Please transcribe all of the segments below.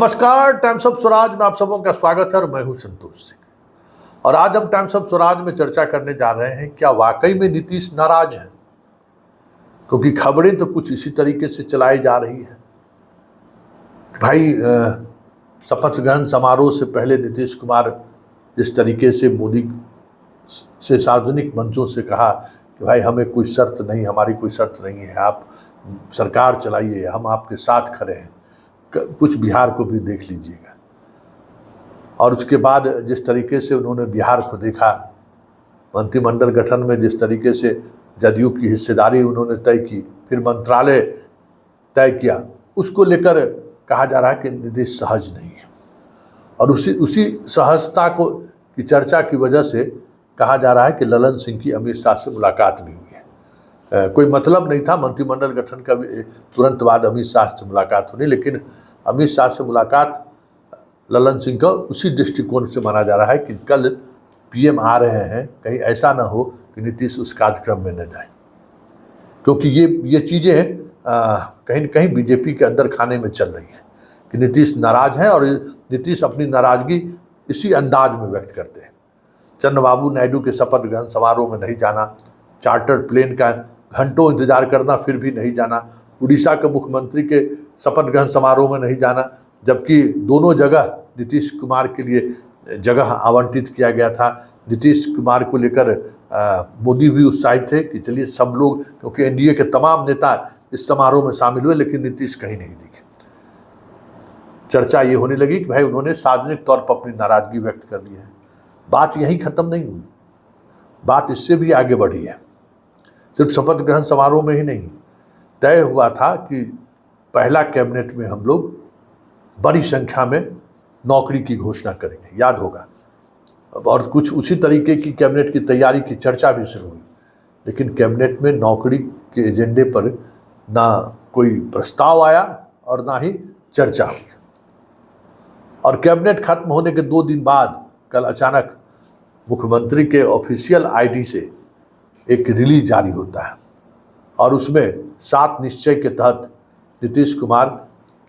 नमस्कार, times of Swaraj में आप सबों का स्वागत है और मैं हूं संतोष सिंह। और आज हम टाइम्स ऑफ स्वराज में चर्चा करने जा रहे हैं, क्या वाकई में नीतीश नाराज हैं? क्योंकि खबरें तो कुछ इसी तरीके से चलाई जा रही है। भाई शपथ ग्रहण समारोह से पहले नीतीश कुमार जिस तरीके से मोदी से सार्वजनिक मंचों से कहा कि भाई हमें कोई शर्त नहीं, हमारी कोई शर्त नहीं है, आप सरकार चलाइए, हम आपके साथ खड़े हैं, कुछ बिहार को भी देख लीजिएगा। और उसके बाद जिस तरीके से उन्होंने बिहार को देखा, मंत्रिमंडल गठन में जिस तरीके से जदयू की हिस्सेदारी उन्होंने तय की, फिर मंत्रालय तय किया, उसको लेकर कहा जा रहा है कि नीतीश सहज नहीं है। और उसी सहजता की चर्चा की वजह से कहा जा रहा है कि ललन सिंह की अमित शाह से मुलाकात भी हुई है। कोई मतलब नहीं था मंत्रिमंडल गठन का तुरंत बाद अमित शाह से मुलाकात होनी, लेकिन अमित शाह से मुलाकात ललन सिंह का उसी दृष्टिकोण से माना जा रहा है कि कल पीएम आ रहे हैं, कहीं ऐसा ना हो कि नीतीश उस कार्यक्रम में न जाए। क्योंकि ये चीज़ें कहीं न कहीं बीजेपी के अंदर खाने में चल रही हैं कि नीतीश नाराज हैं और नीतीश अपनी नाराज़गी इसी अंदाज में व्यक्त करते हैं। चंद्रबाबू नायडू के शपथ ग्रहण समारोह में नहीं जाना, चार्टर्ड प्लेन का घंटों इंतजार करना फिर भी नहीं जाना, उड़ीसा के मुख्यमंत्री के शपथ ग्रहण समारोह में नहीं जाना, जबकि दोनों जगह नीतीश कुमार के लिए जगह आवंटित किया गया था। नीतीश कुमार को लेकर मोदी भी उत्साहित थे कि चलिए सब लोग, क्योंकि एनडीए के तमाम नेता इस समारोह में शामिल हुए, लेकिन नीतीश कहीं नहीं दिखे। चर्चा ये होने लगी कि भाई उन्होंने सार्वजनिक तौर पर अपनी नाराजगी व्यक्त कर दी है। बात यहीं ख़त्म नहीं हुई, बात इससे भी आगे बढ़ी है। सिर्फ शपथ ग्रहण समारोह में ही नहीं, तय हुआ था कि पहला कैबिनेट में हम लोग बड़ी संख्या में नौकरी की घोषणा करेंगे, याद होगा। और कुछ उसी तरीके की कैबिनेट की तैयारी की चर्चा भी शुरू हुई, लेकिन कैबिनेट में नौकरी के एजेंडे पर ना कोई प्रस्ताव आया और ना ही चर्चा हुई। और कैबिनेट खत्म होने के 2 दिन बाद कल अचानक मुख्यमंत्री के ऑफिशियल आईडी से एक रिलीज जारी होता है और उसमें 7 निश्चय के तहत नीतीश कुमार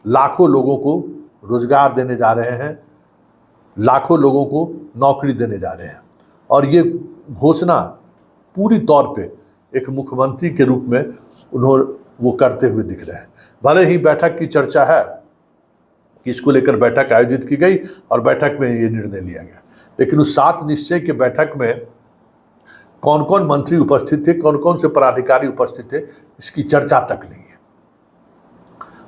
लाखों लोगों को रोजगार देने जा रहे हैं, लाखों लोगों को नौकरी देने जा रहे हैं। और ये घोषणा पूरी तौर पे एक मुख्यमंत्री के रूप में वो करते हुए दिख रहे हैं। भले ही बैठक की चर्चा है कि इसको लेकर बैठक आयोजित की गई और बैठक में ये निर्णय लिया गया, लेकिन उस 7 निश्चय के बैठक में कौन कौन मंत्री उपस्थित थे, कौन कौन से पदाधिकारी उपस्थित थे, इसकी चर्चा तक नहीं है।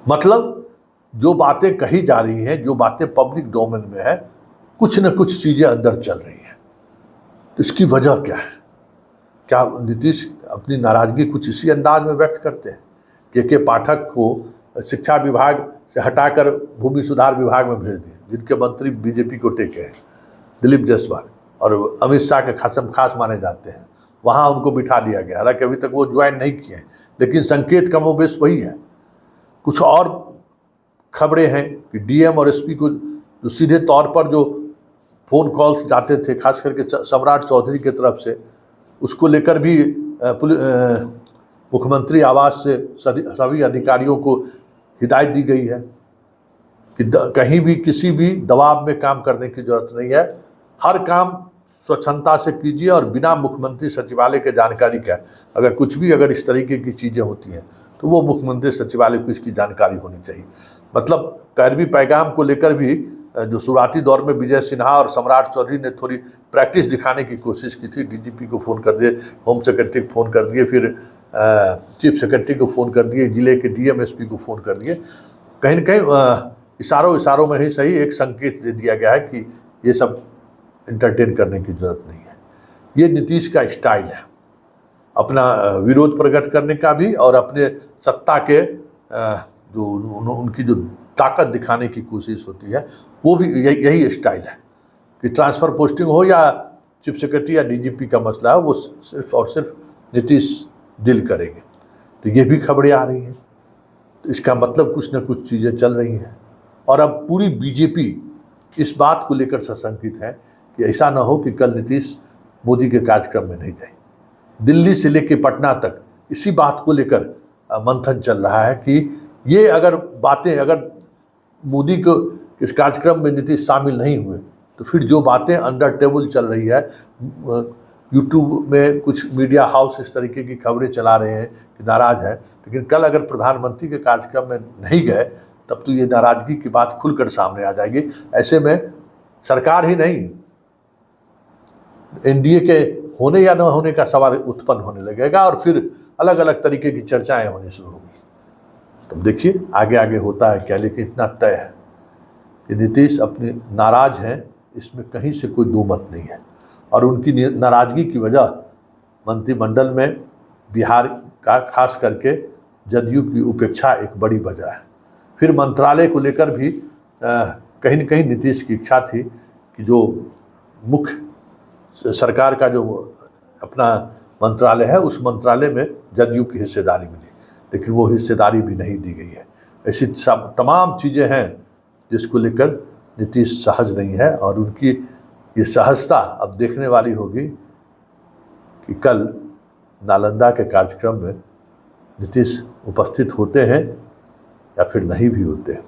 मतलब जो बातें कही जा रही हैं, जो बातें पब्लिक डोमेन में है, कुछ न कुछ चीज़ें अंदर चल रही हैं। तो इसकी वजह क्या है? क्या नीतीश अपनी नाराज़गी कुछ इसी अंदाज में व्यक्त करते हैं? के पाठक को शिक्षा विभाग से हटाकर भूमि सुधार विभाग में भेज दिए, जिनके मंत्री बीजेपी को टेके हैं, दिलीप जायसवाल और अमित शाह के खासम खास माने जाते हैं, वहाँ उनको बिठा दिया गया। हालांकि अभी तक वो ज्वाइन नहीं किए हैं, लेकिन संकेत कमोबेश वही है। कुछ और खबरें हैं कि डीएम और एसपी को जो सीधे तौर पर जो फ़ोन कॉल्स जाते थे, खास करके सम्राट चौधरी की तरफ से, उसको लेकर भी मुख्यमंत्री आवास से सभी अधिकारियों को हिदायत दी गई है कि कहीं भी किसी भी दबाव में काम करने की जरूरत नहीं है, हर काम स्वच्छता से कीजिए और बिना मुख्यमंत्री सचिवालय के जानकारी का, अगर इस तरीके की चीज़ें होती हैं तो वो मुख्यमंत्री सचिवालय को इसकी जानकारी होनी चाहिए। मतलब पैरवी पैगाम को लेकर भी जो शुरुआती दौर में विजय सिन्हा और सम्राट चौधरी ने थोड़ी प्रैक्टिस दिखाने की कोशिश की थी, डीजीपी को फ़ोन कर दिए, होम सेक्रेटरी को फ़ोन कर दिए, फिर चीफ सेक्रेटरी को फ़ोन कर दिए, जिले के डीएम एसपी को फ़ोन कर दिए। कहीं न कहीं इशारों में ही सही एक संकेत दे दिया गया है कि ये सब इंटरटेन करने की ज़रूरत नहीं है। ये नीतीश का स्टाइल है, अपना विरोध प्रकट करने का भी और अपने सत्ता के जो उनकी जो ताकत दिखाने की कोशिश होती है, वो भी यही स्टाइल है कि ट्रांसफ़र पोस्टिंग हो या चीफ सेक्रेटरी या डीजीपी का मसला है, वो सिर्फ और सिर्फ नीतीश डील करेंगे। तो ये भी खबरें आ रही हैं, तो इसका मतलब कुछ न कुछ चीज़ें चल रही हैं। और अब पूरी बीजेपी इस बात को लेकर सशंकित है कि ऐसा ना हो कि कल नीतीश मोदी के कार्यक्रम में नहीं जाए। दिल्ली से लेकर पटना तक इसी बात को लेकर मंथन चल रहा है कि ये अगर बातें, अगर मोदी के इस कार्यक्रम में नीतीश शामिल नहीं हुए, तो फिर जो बातें अंडर टेबल चल रही है, यूट्यूब में कुछ मीडिया हाउस इस तरीके की खबरें चला रहे हैं कि नाराज़ है, लेकिन कल अगर प्रधानमंत्री के कार्यक्रम में नहीं गए तब तो ये नाराज़गी की बात खुलकर सामने आ जाएगी। ऐसे में सरकार ही नहीं, एनडीए के होने या न होने का सवाल उत्पन्न होने लगेगा और फिर अलग अलग तरीके की चर्चाएं होनी शुरू होंगी। तब देखिए आगे आगे होता है क्या, लेकिन इतना तय है कि नीतीश अपने नाराज हैं, इसमें कहीं से कोई दो मत नहीं है। और उनकी नाराज़गी की वजह मंत्रिमंडल में बिहार का खास करके जदयू की उपेक्षा एक बड़ी वजह है। फिर मंत्रालय को लेकर भी कहीं न कहीं नीतीश की इच्छा थी कि जो मुख्य सरकार का जो अपना मंत्रालय है उस मंत्रालय में जदयू की हिस्सेदारी मिली, लेकिन वो हिस्सेदारी भी नहीं दी गई है। ऐसी तमाम चीज़ें हैं जिसको लेकर नीतीश सहज नहीं है, और उनकी ये सहजता अब देखने वाली होगी कि कल नालंदा के कार्यक्रम में नीतीश उपस्थित होते हैं या फिर नहीं भी होते हैं।